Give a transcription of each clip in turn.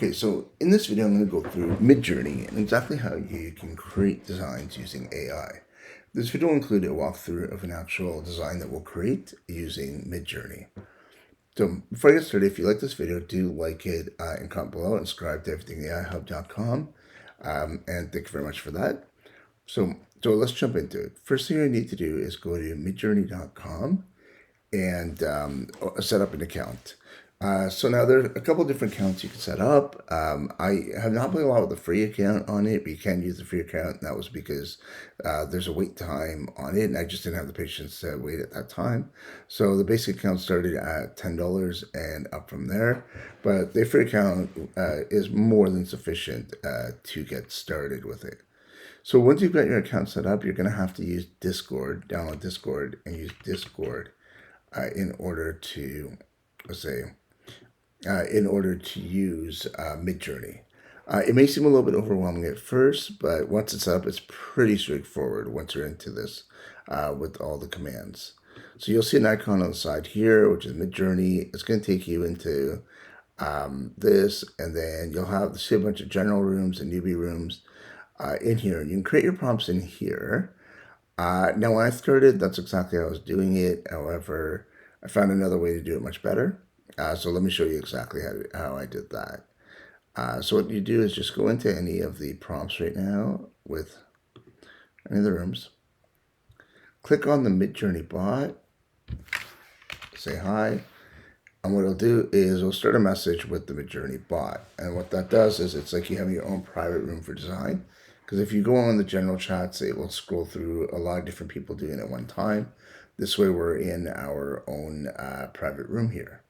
Okay, so in this video, I'm going to go through Midjourney and exactly how you can create designs using AI. This video will include a walkthrough of an actual design that we'll create using Midjourney. So before I get started, if you like this video, do like it and comment below and subscribe to everythingaihub.com. And thank you very much for that. So let's jump into it. First thing you need to do is go to midjourney.com and set up an account. So now there are a couple different accounts you can set up. I have not played a lot with the free account on it, but you can use the free account. And that was because there's a wait time on it, and I just didn't have the patience to wait at that time. So the basic account started at $10 and up from there. But the free account is more than sufficient to get started with it. So once you've got your account set up, you're going to have to use Discord, download Discord, and use Discord in order to, use Midjourney. It may seem a little bit overwhelming at first, but once it's up, it's pretty straightforward once you're into this with all the commands. So you'll see an icon on the side here, which is Midjourney. It's going to take you into this, and then you'll see a bunch of general rooms and newbie rooms in here. You can create your prompts in here. Now, when I started, that's exactly how I was doing it. However, I found another way to do it much better. So let me show you exactly how I did that. So what you do is just go into any of the prompts right now with any of the rooms. Click on the Midjourney bot. Say hi. And what it'll do is it'll start a message with the Midjourney bot. And what that does is it's like you have your own private room for design. Because if you go on the general chats, it will scroll through a lot of different people doing it at one time. This way we're in our own private room here.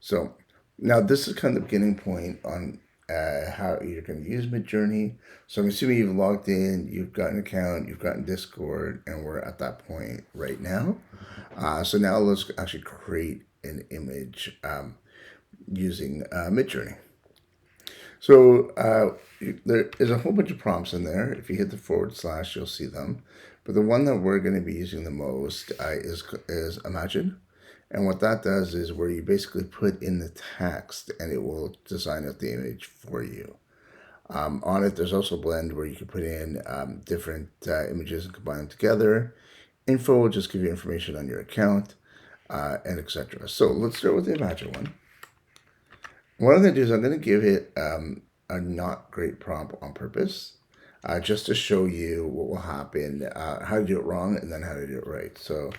So now this is kind of the beginning point on how you're going to use Midjourney. So I'm assuming you've logged in, you've got an account, you've gotten Discord, and we're at that point right now. So now let's actually create an image using Midjourney. So there is a whole bunch of prompts in there. If you hit the / you'll see them. But the one that we're going to be using the most is Imagine. And what that does is where you basically put in the text and it will design out the image for you. On it, there's also Blend where you can put in different images and combine them together. Info will just give you information on your account and etc. So let's start with the Imagine one. What I'm going to do is I'm going to give it a not great prompt on purpose, just to show you what will happen, how to do it wrong, and then how to do it right. So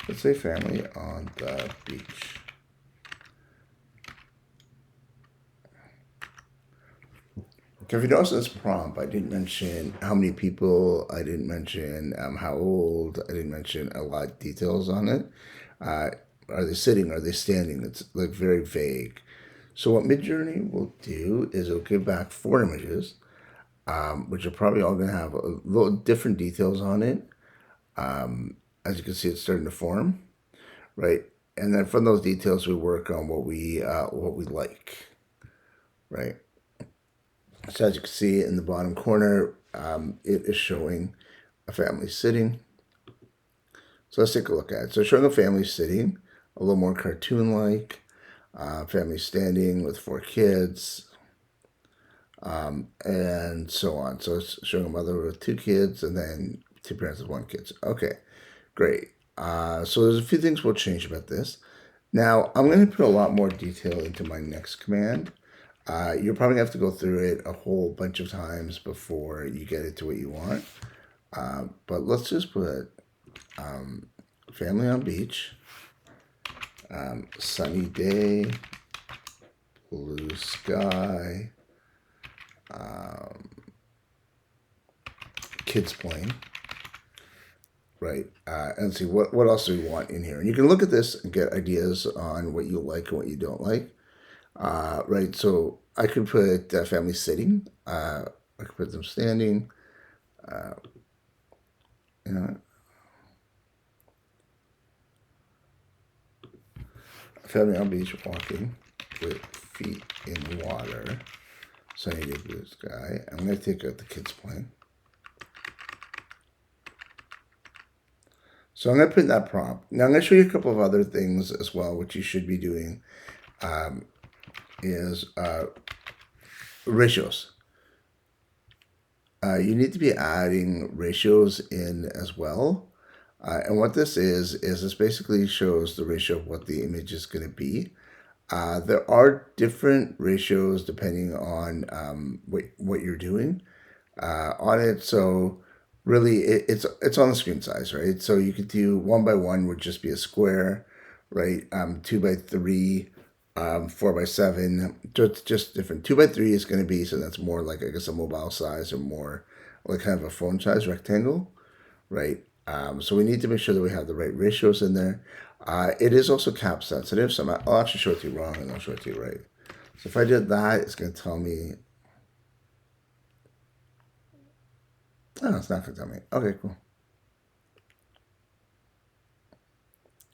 let's say family on the beach. Okay, if you notice this prompt, I didn't mention how many people, I didn't mention how old, I didn't mention a lot of details on it. Are they sitting? Are they standing? It's like very vague. So what Midjourney will do is it'll give back 4 images, which are probably all going to have a little different details on it. As you can see, it's starting to form, right? And then from those details, we work on what we like, right? So as you can see in the bottom corner, it is showing a family sitting. So let's take a look at it. So showing a family sitting, a little more cartoon-like. Family standing with 4 kids, and so on. So it's showing a mother with 2 kids and then 2 parents with 1 kid. Okay, great. So there's a few things we'll change about this. Now, I'm going to put a lot more detail into my next command. You're probably going to have to go through it a whole bunch of times before you get it to what you want. But let's just put family on beach. Sunny day, blue sky, kids playing, right? And see what else do we want in here. And you can look at this and get ideas on what you like and what you don't like, right? So I could put family sitting. I could put them standing. You know. Family on beach walking with feet in water. Sunny day, blue sky. I'm going to take out the kids playing. So I'm going to put in that prompt. Now I'm going to show you a couple of other things as well, which you should be doing. Ratios. You need to be adding ratios in as well. And what this is this basically shows the ratio of what the image is going to be. There are different ratios depending on what you're doing on it. So really, it's on the screen size, right? So you could do 1 by 1 would just be a square, right? 2 by 3, 4 by 7. Just different. 2 by 3 is going to be, so that's more like, I guess, a mobile size or more like kind of a phone size rectangle, right? So we need to make sure that we have the right ratios in there. It is also cap sensitive, so I'll actually show it to you wrong and I'll show it to you right. So if I did that, it's going to tell me. Oh, it's not going to tell me. Okay, cool.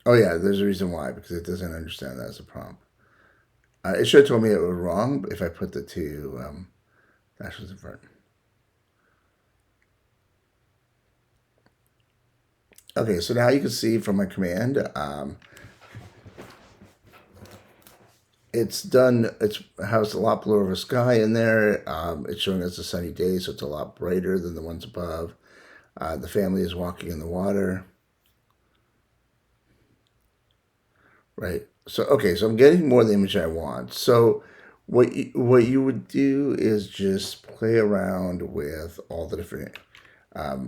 Oh yeah, there's a reason why, because it doesn't understand that as a prompt. It should have told me it was wrong if I put the two dashes in front. Okay, so now you can see from my command, it's done. It has a lot bluer of a sky in there. It's showing us a sunny day, so it's a lot brighter than the ones above. The family is walking in the water, right? So okay, so I'm getting more of the image I want. So what you would do is just play around with all the different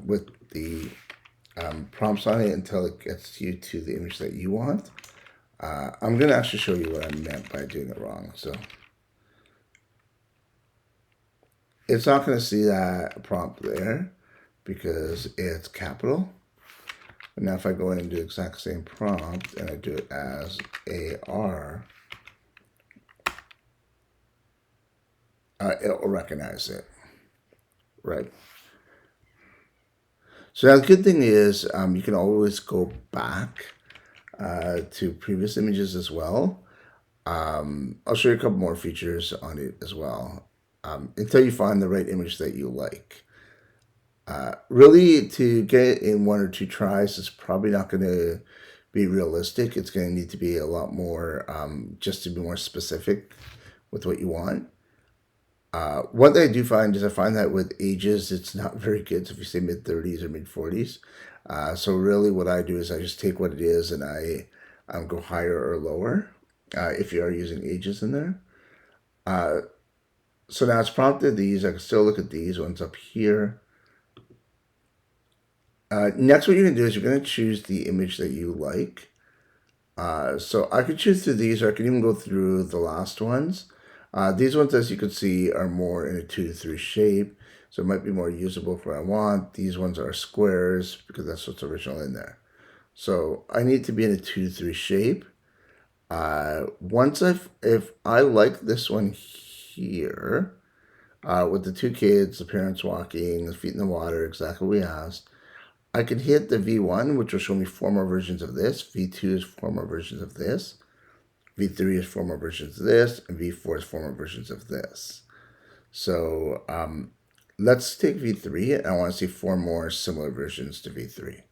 with the prompts on it until it gets you to the image that you want. I'm going to actually show you what I meant by doing it wrong. So it's not going to see that prompt there because it's capital. And now if I go in and do the exact same prompt and I do it as AR, it'll recognize it, right? So now the good thing is you can always go back to previous images as well. I'll show you a couple more features on it as well until you find the right image that you like. Really, to get it in 1 or 2 tries is probably not going to be realistic. It's going to need to be a lot more, just to be more specific with what you want. One thing I do find is I find that with ages, it's not very good. So if you say mid-30s or mid-40s, so really what I do is I just take what it is and I go higher or lower if you are using ages in there. So now it's prompted these. I can still look at these ones up here. Next, what you're going to do is you're going to choose the image that you like. So I could choose through these, or I can even go through the last ones. These ones, as you can see, are more in a 2 to 3 shape, so it might be more usable for what I want. These ones are squares because that's what's original in there. So I need to be in a 2 to 3 shape. If I like this one here, with the 2 kids, the parents walking, the feet in the water, exactly what we asked, I can hit the V1, which will show me 4 more versions of this. V2 is 4 more versions of this. V3 is 4 more versions of this. And V4 is 4 more versions of this. So let's take V3, and I want to see 4 more similar versions to V3.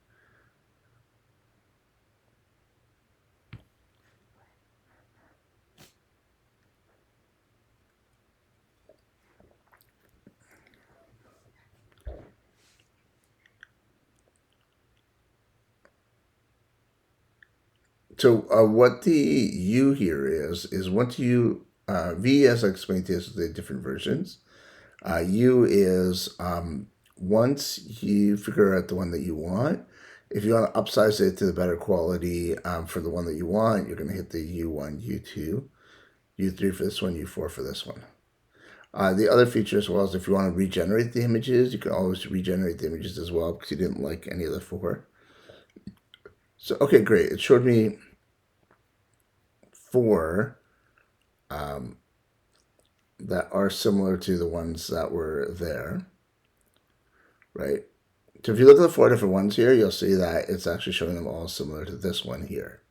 So what the U here is once you, V, as I explained to you, is the different versions. U is once you figure out the one that you want, if you want to upsize it to the better quality for the one that you want, you're going to hit the U1, U2, U3 for this one, U4 for this one. The other feature as well is if you want to regenerate the images, you can always regenerate the images as well because you didn't like any of the 4. So, okay, great. It showed me 4 that are similar to the ones that were there, right? So if you look at the 4 different ones here, you'll see that it's actually showing them all similar to this one here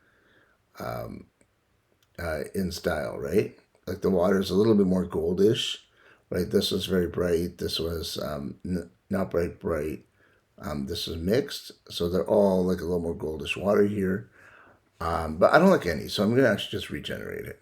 in style, right? Like the water is a little bit more goldish, right? This was very bright. This was not bright. This is mixed. So they're all like a little more goldish water here. But I don't like any, so I'm going to actually just regenerate it.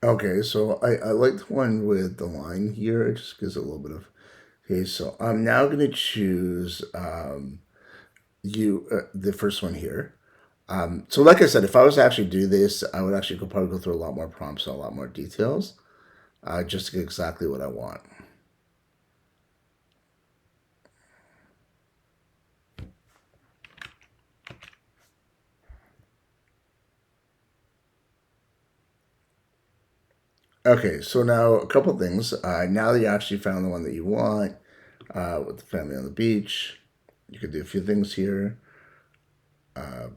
Okay, so I like the one with the line here. It just gives it a little bit of. Okay, so I'm now going to choose the first one here. So like I said, if I was to actually do this, I would actually probably go through a lot more prompts and a lot more details, just to get exactly what I want. Okay, so now a couple things. Now that you actually found the one that you want, with the family on the beach, you could do a few things here. Uh,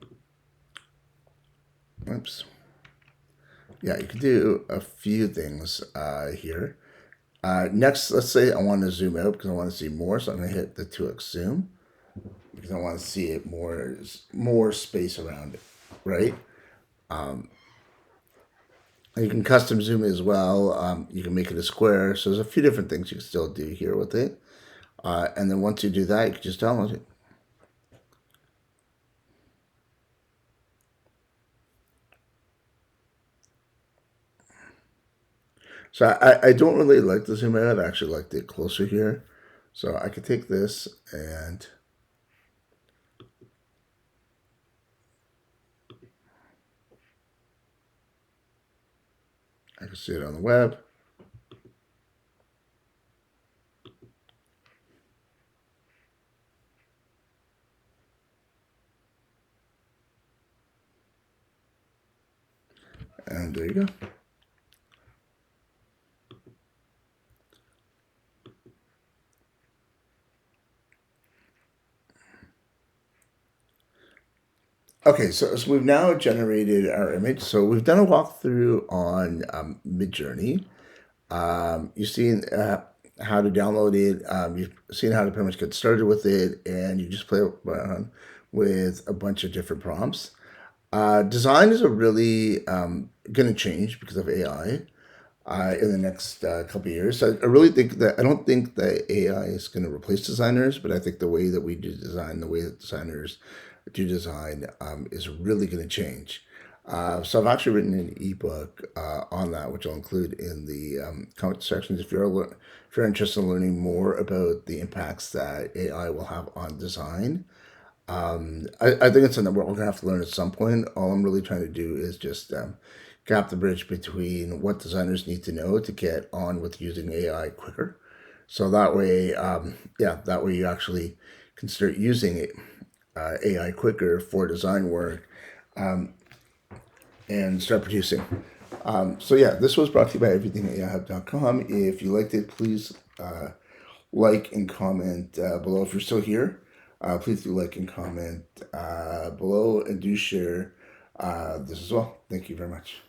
oops. Yeah, you could do a few things here. Next, let's say I want to zoom out because I want to see more, so I'm going to hit the 2x zoom because I want to see it more space around it, right? Um, and you can custom zoom it as well. You can make it a square. So there's a few different things you can still do here with it. And then once you do that, you can just download it. So I don't really like the zoom out. I actually liked it closer here. So I could take this and I can see it on the web. And there you go. Okay, so we've now generated our image. So we've done a walkthrough on Midjourney. You've seen how to download it. You've seen how to pretty much get started with it, and you just play around with a bunch of different prompts. Design is a really going to change because of AI in the next couple of years. I really think that I don't think that AI is going to replace designers, but I think the way that we do design, the way that designers do design, is really going to change. So I've actually written an ebook on that, which I'll include in the comment sections. If you're interested in learning more about the impacts that AI will have on design, I think it's something we're all gonna have to learn at some point. All I'm really trying to do is just gap the bridge between what designers need to know to get on with using AI quicker. So that way, that way you actually can start using it, AI quicker for design work, um, and start producing. So yeah, this was brought to you by everythingahub.com. If you liked it, please like and comment below. If you're still here, please do like and comment below and do share this as well. Thank you very much.